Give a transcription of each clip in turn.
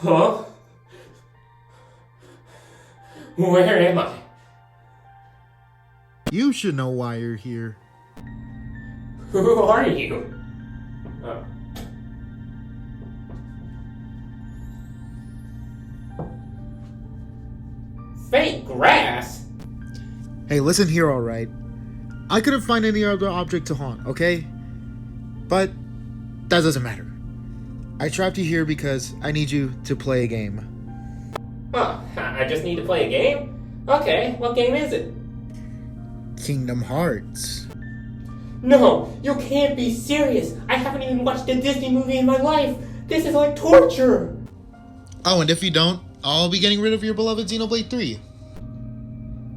Huh? Where am I? You should know why you're here. Who are you? Oh. Fake grass? Hey, listen here, alright? I couldn't find any other object to haunt, okay? But that doesn't matter. I trapped you here because I need you to play a game. Huh, I just need to play a game? Okay, what game is it? Kingdom Hearts. No, you can't be serious. I haven't even watched a Disney movie in my life. This is like torture. Oh, and if you don't, I'll be getting rid of your beloved Xenoblade 3.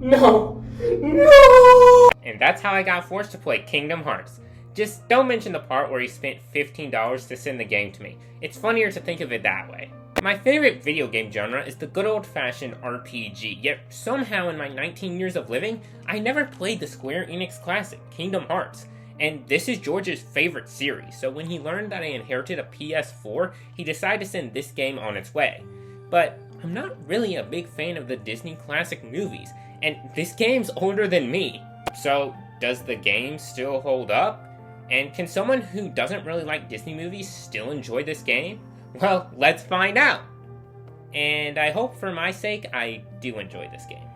No. No! And that's how I got forced to play Kingdom Hearts. Just don't mention the part where he spent $15 to send the game to me. It's funnier to think of it that way. My favorite video game genre is the good old-fashioned RPG, yet somehow in my 19 years of living, I never played the Square Enix classic, Kingdom Hearts. And this is George's favorite series, so when he learned that I inherited a PS4, he decided to send this game on its way. But I'm not really a big fan of the Disney classic movies, and this game's older than me. So, does the game still hold up? And can someone who doesn't really like Disney movies still enjoy this game? Well, let's find out! And I hope for my sake, I do enjoy this game.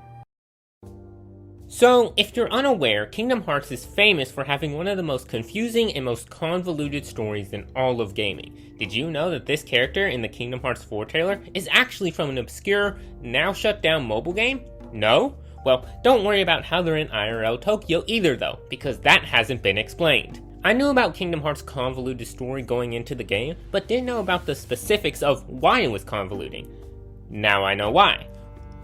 So, if you're unaware, Kingdom Hearts is famous for having one of the most confusing and most convoluted stories in all of gaming. Did you know that this character in the Kingdom Hearts 4 trailer is actually from an obscure, now shut down mobile game? No? Well, don't worry about how they're in IRL Tokyo either though, because that hasn't been explained. I knew about Kingdom Hearts' convoluted story going into the game, but didn't know about the specifics of why it was convoluting. Now I know why.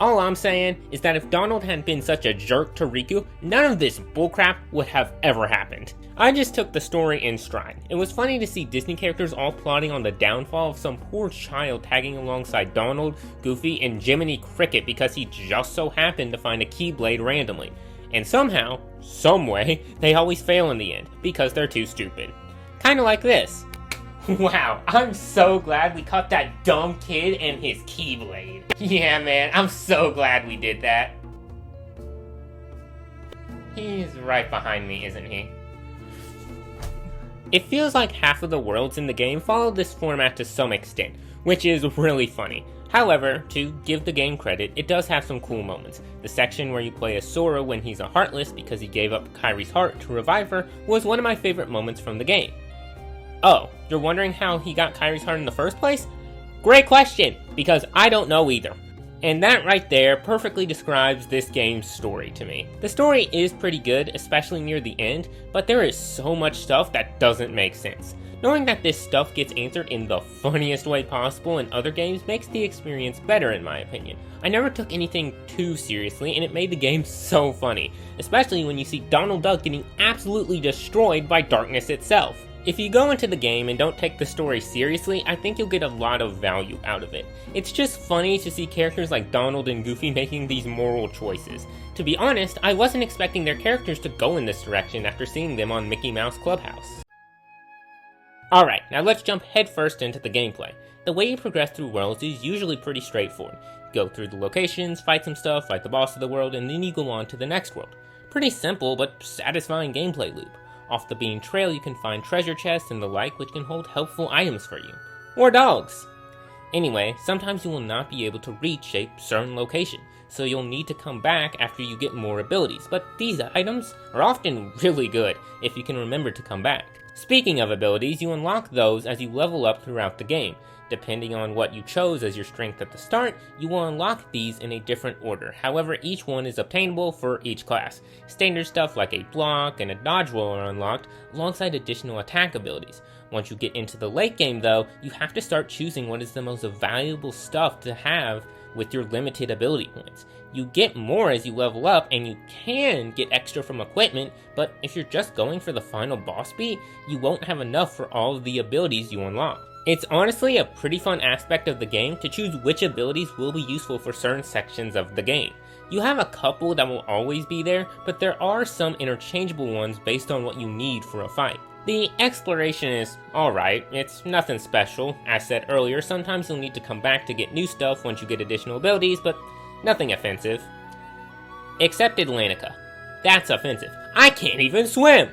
All I'm saying is that if Donald hadn't been such a jerk to Riku, none of this bullcrap would have ever happened. I just took the story in stride. It was funny to see Disney characters all plotting on the downfall of some poor child tagging alongside Donald, Goofy, and Jiminy Cricket because he just so happened to find a Keyblade randomly. And somehow, someway, they always fail in the end, because they're too stupid. Kinda like this. Wow, I'm so glad we caught that dumb kid and his Keyblade. Yeah, man, I'm so glad we did that. He's right behind me, isn't he? It feels like half of the worlds in the game follow this format to some extent, which is really funny. However, to give the game credit, it does have some cool moments. The section where you play as Sora when he's a Heartless because he gave up Kairi's heart to revive her was one of my favorite moments from the game. Oh, you're wondering how he got Kairi's heart in the first place? Great question, because I don't know either. And that right there perfectly describes this game's story to me. The story is pretty good, especially near the end, but there is so much stuff that doesn't make sense. Knowing that this stuff gets answered in the funniest way possible in other games makes the experience better in my opinion. I never took anything too seriously and it made the game so funny, especially when you see Donald Duck getting absolutely destroyed by darkness itself. If you go into the game and don't take the story seriously, I think you'll get a lot of value out of it. It's just funny to see characters like Donald and Goofy making these moral choices. To be honest, I wasn't expecting their characters to go in this direction after seeing them on Mickey Mouse Clubhouse. Alright, now let's jump headfirst into the gameplay. The way you progress through worlds is usually pretty straightforward. You go through the locations, fight some stuff, fight the boss of the world, and then you go on to the next world. Pretty simple, but satisfying gameplay loop. Off the beaten trail you can find treasure chests and the like which can hold helpful items for you. Or dogs! Anyway, sometimes you will not be able to reach a certain location, so you'll need to come back after you get more abilities, but these items are often really good if you can remember to come back. Speaking of abilities, you unlock those as you level up throughout the game. Depending on what you chose as your strength at the start, you will unlock these in a different order. However, each one is obtainable for each class. Standard stuff like a block and a dodge roll are unlocked, alongside additional attack abilities. Once you get into the late game though, you have to start choosing what is the most valuable stuff to have with your limited ability points. You get more as you level up, and you can get extra from equipment, but if you're just going for the final boss beat, you won't have enough for all of the abilities you unlock. It's honestly a pretty fun aspect of the game to choose which abilities will be useful for certain sections of the game. You have a couple that will always be there, but there are some interchangeable ones based on what you need for a fight. The exploration is alright, it's nothing special. As said earlier, sometimes you'll need to come back to get new stuff once you get additional abilities, but nothing offensive. Except Atlantica. That's offensive. I can't even swim!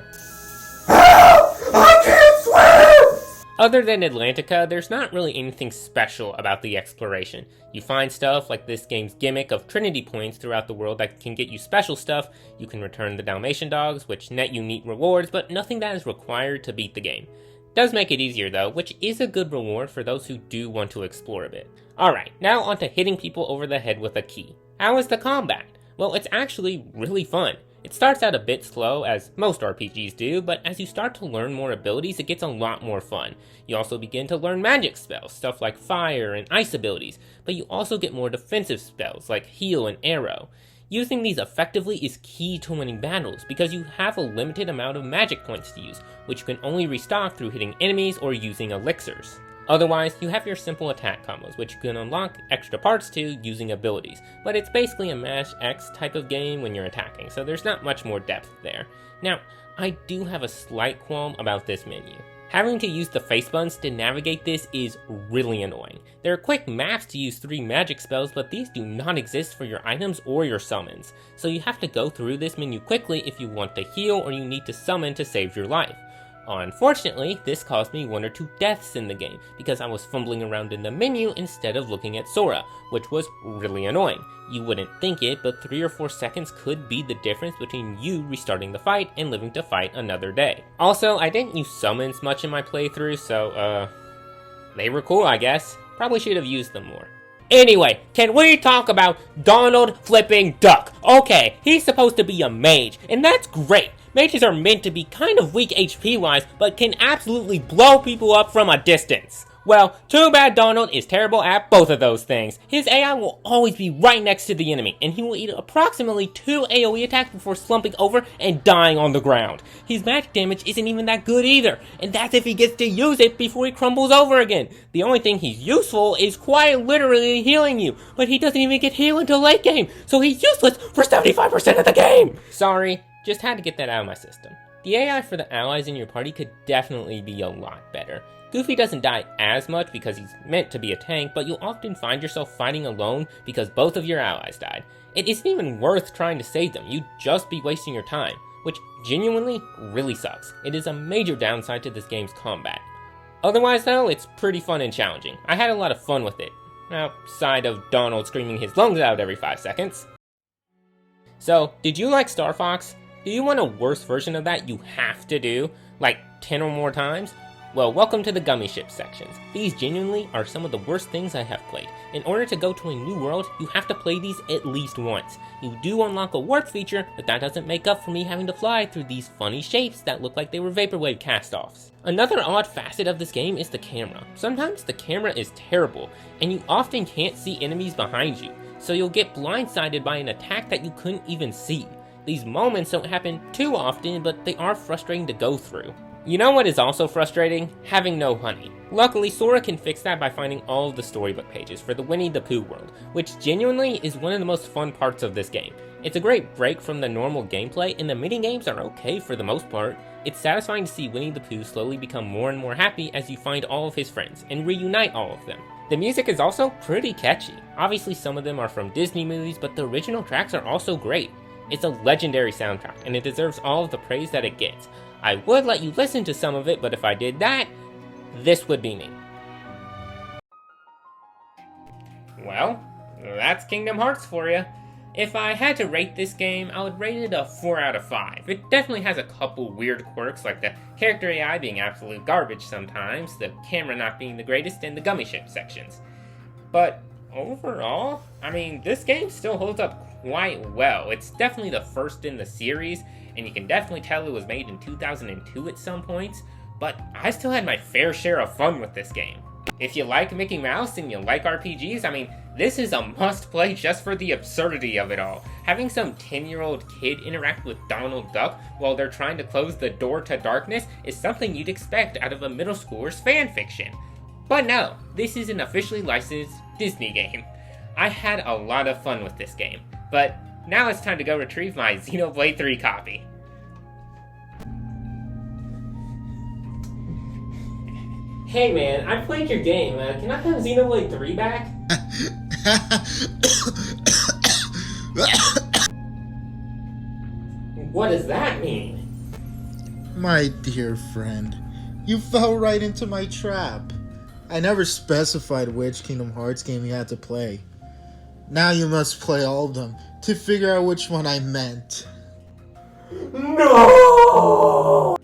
I can't swim! Other than Atlantica, there's not really anything special about the exploration. You find stuff like this game's gimmick of Trinity points throughout the world that can get you special stuff. You can return the Dalmatian dogs, which net you neat rewards, but nothing that is required to beat the game. Does make it easier though, which is a good reward for those who do want to explore a bit. Alright, now on to hitting people over the head with a key. How is the combat? Well, it's actually really fun. It starts out a bit slow, as most RPGs do, but as you start to learn more abilities, it gets a lot more fun. You also begin to learn magic spells, stuff like fire and ice abilities, but you also get more defensive spells like heal and arrow. Using these effectively is key to winning battles, because you have a limited amount of magic points to use, which you can only restock through hitting enemies or using elixirs. Otherwise, you have your simple attack combos, which you can unlock extra parts to using abilities, but it's basically a Mash X type of game when you're attacking, so there's not much more depth there. Now, I do have a slight qualm about this menu. Having to use the face buttons to navigate this is really annoying. There are quick maps to use 3 magic spells, but these do not exist for your items or your summons, so you have to go through this menu quickly if you want to heal or you need to summon to save your life. Unfortunately, this caused me 1 or 2 deaths in the game, because I was fumbling around in the menu instead of looking at Sora, which was really annoying. You wouldn't think it, but 3 or 4 seconds could be the difference between you restarting the fight and living to fight another day. Also, I didn't use summons much in my playthrough, so, they were cool, I guess. Probably should have used them more. Anyway, can we talk about Donald Flipping Duck? Okay, he's supposed to be a mage, and that's great. Mages are meant to be kind of weak HP-wise, but can absolutely blow people up from a distance. Well, too bad Donald is terrible at both of those things. His AI will always be right next to the enemy, and he will eat approximately 2 AoE attacks before slumping over and dying on the ground. His magic damage isn't even that good either, and that's if he gets to use it before he crumbles over again. The only thing he's useful is quite literally healing you, but he doesn't even get healed until late game, so he's useless for 75% of the game! Sorry, just had to get that out of my system. The AI for the allies in your party could definitely be a lot better. Goofy doesn't die as much because he's meant to be a tank, but you'll often find yourself fighting alone because both of your allies died. It isn't even worth trying to save them, you'd just be wasting your time, which genuinely really sucks. It is a major downside to this game's combat. Otherwise though, it's pretty fun and challenging. I had a lot of fun with it, outside of Donald screaming his lungs out every 5 seconds. So, did you like Star Fox? Do you want a worse version of that you have to do, like 10 or more times? Well, welcome to the gummy ship sections. These genuinely are some of the worst things I have played. In order to go to a new world, you have to play these at least once. You do unlock a warp feature, but that doesn't make up for me having to fly through these funny shapes that look like they were vaporwave cast-offs. Another odd facet of this game is the camera. Sometimes the camera is terrible, and you often can't see enemies behind you, so you'll get blindsided by an attack that you couldn't even see. These moments don't happen too often, but they are frustrating to go through. You know what is also frustrating? Having no honey. Luckily, Sora can fix that by finding all of the storybook pages for the Winnie the Pooh world, which genuinely is one of the most fun parts of this game. It's a great break from the normal gameplay, and the minigames are okay for the most part. It's satisfying to see Winnie the Pooh slowly become more and more happy as you find all of his friends, and reunite all of them. The music is also pretty catchy. Obviously some of them are from Disney movies, but the original tracks are also great. It's a legendary soundtrack, and it deserves all of the praise that it gets. I would let you listen to some of it, but if I did that, this would be me. Well, that's Kingdom Hearts for you. If I had to rate this game, I would rate it a 4 out of 5. It definitely has a couple weird quirks, like the character AI being absolute garbage sometimes, the camera not being the greatest, and the gummy ship sections. But overall, I mean, this game still holds up quite well. It's definitely the first in the series, and you can definitely tell it was made in 2002 at some points, but I still had my fair share of fun with this game. If you like Mickey Mouse and you like RPGs, I mean, this is a must-play just for the absurdity of it all. Having some 10-year-old kid interact with Donald Duck while they're trying to close the door to darkness is something you'd expect out of a middle schooler's fanfiction. But no, this is an officially licensed Disney game. I had a lot of fun with this game, but now it's time to go retrieve my Xenoblade 3 copy. Hey man, I played your game. Can I have Xenoblade 3 back? What does that mean? My dear friend, you fell right into my trap. I never specified which Kingdom Hearts game you had to play. Now you must play all of them to figure out which one I meant. No!